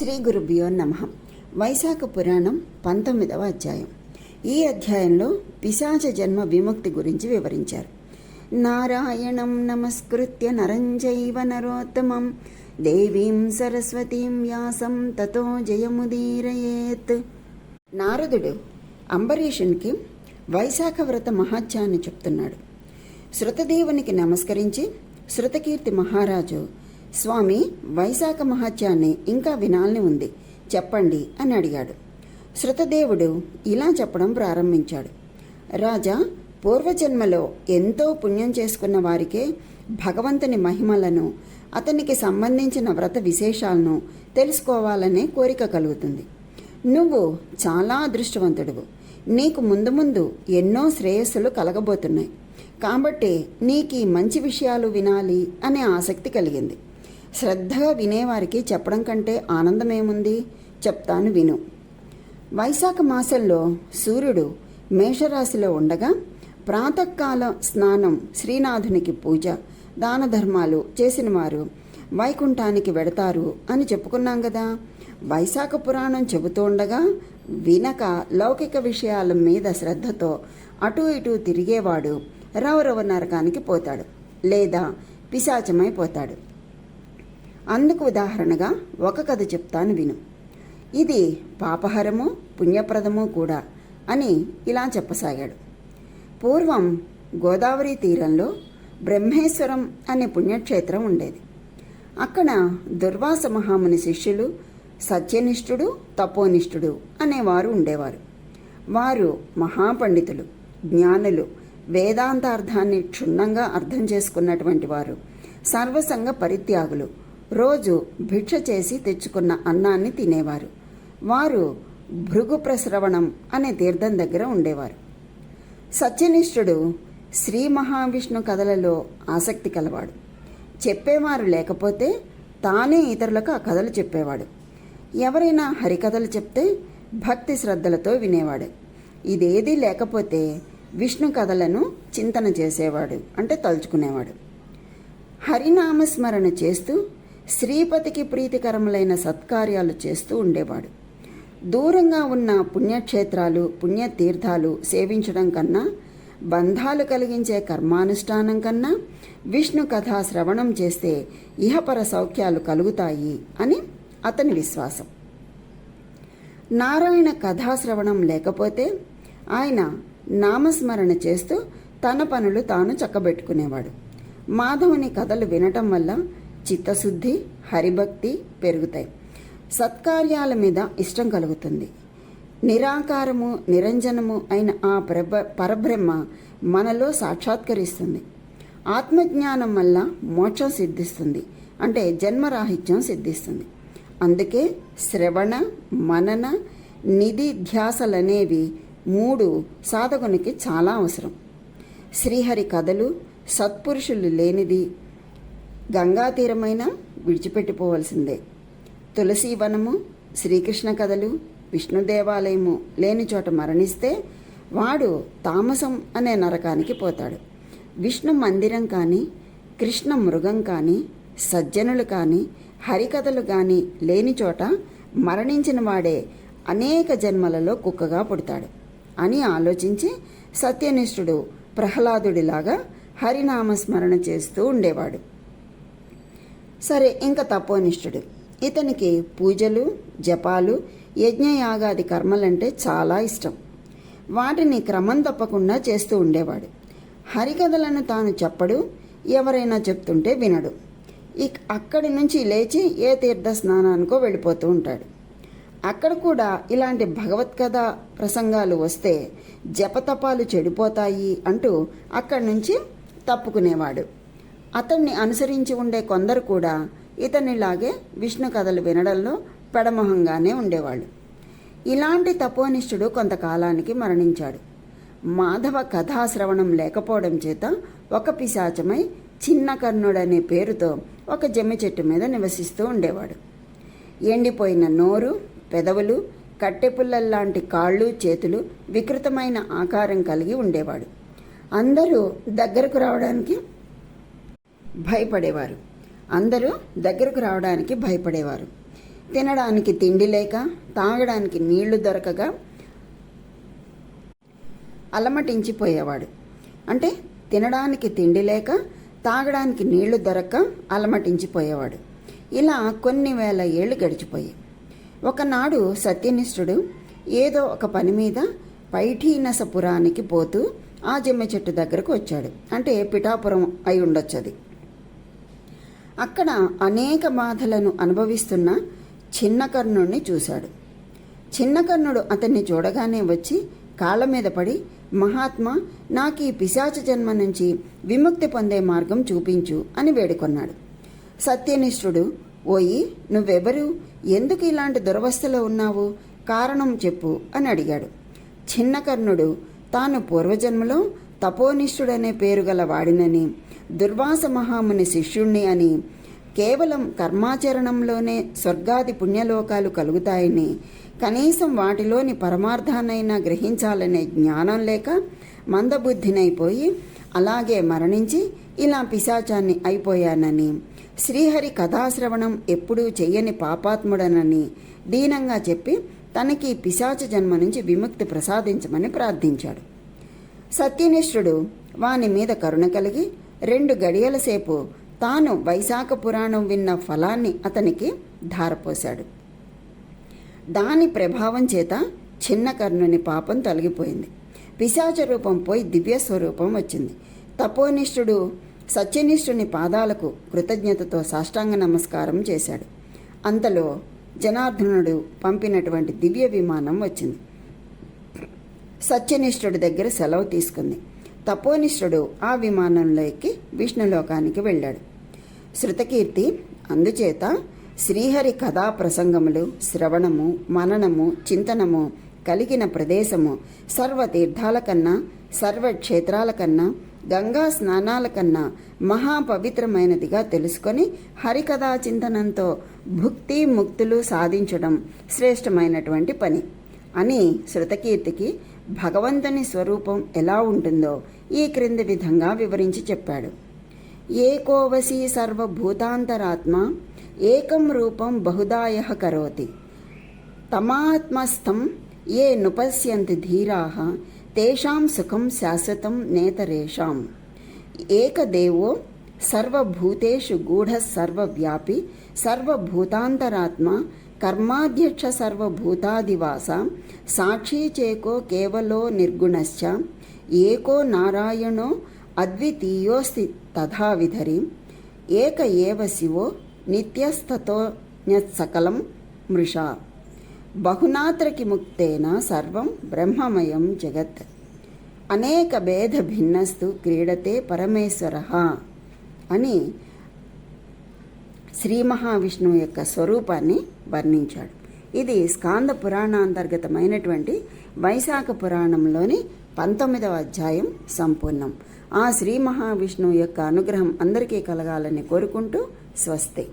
శ్రీ గురుభ్యో నమః. వైశాఖ పురాణం 19వ అధ్యాయం. ఈ అధ్యాయంలో పిశాచ జన్మ విముక్తి గురించి వివరించారు. నారాయణం నమస్కృత్య నరం చైవ నరోత్తమం దేవీం సరస్వతీం వ్యాసం తతో జయముదీరయేత్. నారదుడు అంబరీషునికి వైశాఖ వ్రత మహాత్యాన్ని చెప్తున్నాడు. శృతదేవునికి నమస్కరించి శృతకీర్తి మహారాజు, స్వామి, వైశాఖ మహాత్యాన్ని ఇంకా వినాలని ఉంది, చెప్పండి అని అడిగాడు. శృతదేవుడు ఇలా చెప్పడం ప్రారంభించాడు. రాజా, పూర్వజన్మలో ఎంతో పుణ్యం చేసుకున్న వారికే భగవంతుని మహిమలను, అతనికి సంబంధించిన వ్రత విశేషాలను తెలుసుకోవాలనే కోరిక కలుగుతుంది. నువ్వు చాలా అదృష్టవంతుడువు. నీకు ముందు ముందు ఎన్నో శ్రేయస్సులు కలగబోతున్నాయి. కాబట్టి నీకు ఈ మంచి విషయాలు వినాలి అనే ఆసక్తి కలిగింది. శ్రద్ధగా వినేవారికి చెప్పడం కంటే ఆనందమేముంది? చెప్తాను, విను. వైశాఖ మాసంలో సూర్యుడు మేషరాశిలో ఉండగా ప్రాతకాల స్నానం, శ్రీనాథునికి పూజ, దాన ధర్మాలు చేసిన వారు వైకుంఠానికి వెడతారు అని చెప్పుకున్నాం కదా. వైశాఖ పురాణం చెబుతోండగా వినక లౌకిక విషయాల మీద శ్రద్ధతో అటు ఇటు తిరిగేవాడు రౌరవ నరకానికి పోతాడు, లేదా పిశాచమైపోతాడు. అందుకు ఉదాహరణగా ఒక కథ చెప్తాను, విను. ఇది పాపహరము పుణ్యప్రదము కూడా అని ఇలా చెప్పసాగాడు. పూర్వం గోదావరి తీరంలో బ్రహ్మేశ్వరం అనే పుణ్యక్షేత్రం ఉండేది. అక్కడ దుర్వాస మహాముని శిష్యులు సత్యనిష్ఠుడు, తపోనిష్ఠుడు అనేవారు ఉండేవారు. వారు మహాపండితులు, జ్ఞానులు, వేదాంతార్థాన్ని క్షుణ్ణంగా అర్థం చేసుకున్నటువంటి వారు, సర్వసంగ పరిత్యాగులు. రోజు భిక్ష చేసి తెచ్చుకున్న అన్నాన్ని తినేవారు. వారు భృగు ప్రశ్రవణం అనే తీర్థం దగ్గర ఉండేవారు. సత్యనిష్ఠుడు శ్రీ మహావిష్ణు కథలలో ఆసక్తి కలవాడు. చెప్పేవారు లేకపోతే తానే ఇతరులకు ఆ కథలు చెప్పేవాడు. ఎవరైనా హరికథలు చెప్తే భక్తి శ్రద్ధలతో వినేవాడు. ఇదేదీ లేకపోతే విష్ణు కథలను చింతన చేసేవాడు, అంటే తలుచుకునేవాడు. హరినామస్మరణ చేస్తూ శ్రీపతికి ప్రీతికరములైన సత్కార్యాలు చేస్తూ ఉండేవాడు. దూరంగా ఉన్న పుణ్యక్షేత్రాలు, పుణ్యతీర్థాలు సేవించడం కన్నా, బంధాలు కలిగించే కర్మానుష్ఠానం కన్నా విష్ణు కథా శ్రవణం చేస్తే ఇహపర సౌఖ్యాలు కలుగుతాయి అని అతని విశ్వాసం. నారాయణ కథాశ్రవణం లేకపోతే ఆయన నామస్మరణ చేస్తూ తన పనులు తాను చక్కబెట్టుకునేవాడు. మాధవుని కథలు వినటం వల్ల చిత్తశుద్ధి, హరిభక్తి పెరుగుతాయి. సత్కార్యాల మీద ఇష్టం కలుగుతుంది. నిరాకారము, నిరంజనము అయిన ఆ పరబ్రహ్మ మనలో సాక్షాత్కరిస్తుంది. ఆత్మజ్ఞానం వల్ల మోక్షం సిద్ధిస్తుంది, అంటే జన్మరాహిత్యం సిద్ధిస్తుంది. అందుకే శ్రవణ, మనన, నిధి ధ్యాసలనేవి 3 సాధకునికి చాలా అవసరం. శ్రీహరి కథలు సత్పురుషులు లేనిది గంగా తీరమైన విడిచిపెట్టిపోవలసిందే. తులసీవనము, శ్రీకృష్ణ కథలు, విష్ణు దేవాలయము లేని చోట మరణిస్తే వాడు తామసం అనే నరకానికి పోతాడు. విష్ణు మందిరం కానీ, కృష్ణ మృగం కానీ, సజ్జనులు కానీ, హరికథలు కానీ లేని చోట మరణించిన వాడే అనేక జన్మలలో కుక్కగా పుడతాడు అని ఆలోచించి సత్యనిష్ఠుడు ప్రహ్లాదుడిలాగా హరినామస్మరణ చేస్తూ ఉండేవాడు. సరే, ఇంకా తపోనిష్ఠుడు. ఇతనికి పూజలు, జపాలు, యజ్ఞయాగాది కర్మలంటే చాలా ఇష్టం. వాటిని క్రమం తప్పకుండా చేస్తూ ఉండేవాడు. హరికథలను తాను చెప్పడు, ఎవరైనా చెప్తుంటే వినడు. అక్కడి నుంచి లేచి ఏ తీర్థ స్నానానికో వెళ్ళిపోతూ ఉంటాడు. అక్కడ కూడా ఇలాంటి భగవత్కథ ప్రసంగాలు వస్తే జపతపాలు చెడిపోతాయి అంటూ అక్కడి నుంచి తప్పుకునేవాడు. అతన్ని అనుసరించి ఉండే కొందరు కూడా ఇతనిలాగే విష్ణు కథలు వినడంలో పెడమొహంగానే ఉండేవాళ్ళు. ఇలాంటి తపోనిష్ఠుడు కొంతకాలానికి మరణించాడు. మాధవ కథాశ్రవణం లేకపోవడం చేత ఒక పిశాచమై చిన్న కర్ణుడనే పేరుతో ఒక జమ్మి చెట్టు మీద నివసిస్తూ ఉండేవాడు. ఎండిపోయిన నోరు, పెదవులు, కట్టెపుల్లల్లాంటి కాళ్ళు, చేతులు, వికృతమైన ఆకారం కలిగి ఉండేవాడు. అందరూ దగ్గరకు రావడానికి భయపడేవారు. తినడానికి తిండి లేక, తాగడానికి నీళ్లు దొరకగా అలమటించిపోయేవాడు. అంటే తినడానికి తిండి లేక, తాగడానికి నీళ్లు దొరక్క అలమటించిపోయేవాడు. ఇలా కొన్ని వేల ఏళ్ళు గడిచిపోయాయి. ఒకనాడు సత్యనిష్ఠుడు ఏదో ఒక పని మీద పైఠీనసపురానికి పోతూ ఆ జమ్మె చెట్టు దగ్గరకు వచ్చాడు. అంటే పిఠాపురం అయి ఉండొచ్చు అది. అక్కడ అనేక బాధలను అనుభవిస్తున్న చిన్నకర్ణుడిని చూశాడు. చిన్నకర్ణుడు అతన్ని చూడగానే వచ్చి కాళ్ళ మీద పడి, మహాత్మా, నాకు ఈ పిశాచ జన్మ నుంచి విముక్తి పొందే మార్గం చూపించు అని వేడుకొన్నాడు. సత్యనిష్ఠుడు, ఓయి, నువ్వెవరు? ఎందుకు ఇలాంటి దురవస్థలో ఉన్నావు? కారణం చెప్పు అని అడిగాడు. చిన్నకర్ణుడు తాను పూర్వజన్మలో తపోనిష్ఠుడనే పేరు గల వాడినని, దుర్వాస మహాముని శిష్యుణ్ణి అని, కేవలం కర్మాచరణంలోనే స్వర్గాది పుణ్యలోకాలు కలుగుతాయని, కనీసం వాటిలోని పరమార్థాన్నైనా గ్రహించాలనే జ్ఞానం లేక మందబుద్ధినైపోయి అలాగే మరణించి ఇలా పిశాచాన్ని అయిపోయానని, శ్రీహరి కథాశ్రవణం ఎప్పుడూ చెయ్యని పాపాత్ముడనని దీనంగా చెప్పి తనకి పిశాచ జన్మ నుంచి విముక్తి ప్రసాదించమని ప్రార్థించాడు. సత్యనిష్ఠుడు వాని మీద కరుణ కలిగి 2 గడియల సేపు తాను వైశాఖ పురాణం విన్న ఫలాన్ని అతనికి ధారపోశాడు. దాని ప్రభావం చేత చిన్నకర్ణుని పాపం తొలగిపోయింది. పిశాచ రూపం పోయి దివ్య స్వరూపం వచ్చింది. తపోనిష్ఠుడు సత్యనిష్ఠుని పాదాలకు కృతజ్ఞతతో సాష్టాంగ నమస్కారం చేశాడు. అంతలో జనార్దనుడు పంపినటువంటి దివ్య విమానం వచ్చింది. సత్యనిష్ఠుడి దగ్గర సెలవు తీసుకుంది. తపోనిష్ఠుడు ఆ విమానంలో ఎక్కి విష్ణులోకానికి వెళ్ళాడు. శృతకీర్తి అందుచేత శ్రీహరి కథా ప్రసంగములు, శ్రవణము, మననము, చింతనము కలిగిన ప్రదేశము సర్వతీర్థాల కన్నా, సర్వక్షేత్రాల కన్నా, గంగా స్నానాల కన్నా మహాపవిత్రమైనదిగా తెలుసుకొని హరికథా చింతనంతో భుక్తి ముక్తులు సాధించడం శ్రేష్టమైనటువంటి పని అని శృతకీర్తికి భగవంతుని స్వరూపం ఎలా ఉంటుందో ఈ క్రింది విధంగా వివరించి చెప్పాడు. ఏకోవసి సర్వభూతాంతరాత్మ ఏకం రూపం బహుదాయః కరోతి తమాత్మస్థం ఏ నుపశ్యంతి ధీరాః తేషాం సుఖం శాశ్వతం నేతరేషాం. ఏకదేవో సర్వభూతేషు గూఢః సర్వవ్యాపి సర్వభూతాంతరాత్మ కర్మాధ్యక్ష సర్వభూతాదివాస సాక్షీ చేకో కేవలో నిర్గుణశ్చ ఏకో నారాయణో అద్వితీయోస్తి తథావిధరి ఏక ఏవ శివో నిత్యస్తతో సకలం మృషా బహునాత్రకి ముక్తేన సర్వం బ్రహ్మమయం జగత్ అనేక భేద భిన్నస్తు క్రీడతే పరమేశ్వర అని శ్రీ మహావిష్ణువు యొక్క స్వరూపాన్ని వర్ణించాడు. ఇది స్కాంద పురాణాంతర్గతమైనటువంటి వైశాఖ పురాణంలోని 19వ అధ్యాయం సంపూర్ణం. ఆ శ్రీ మహావిష్ణువు యొక్క అనుగ్రహం అందరికీ కలగాలని కోరుకుంటూ స్వస్తి.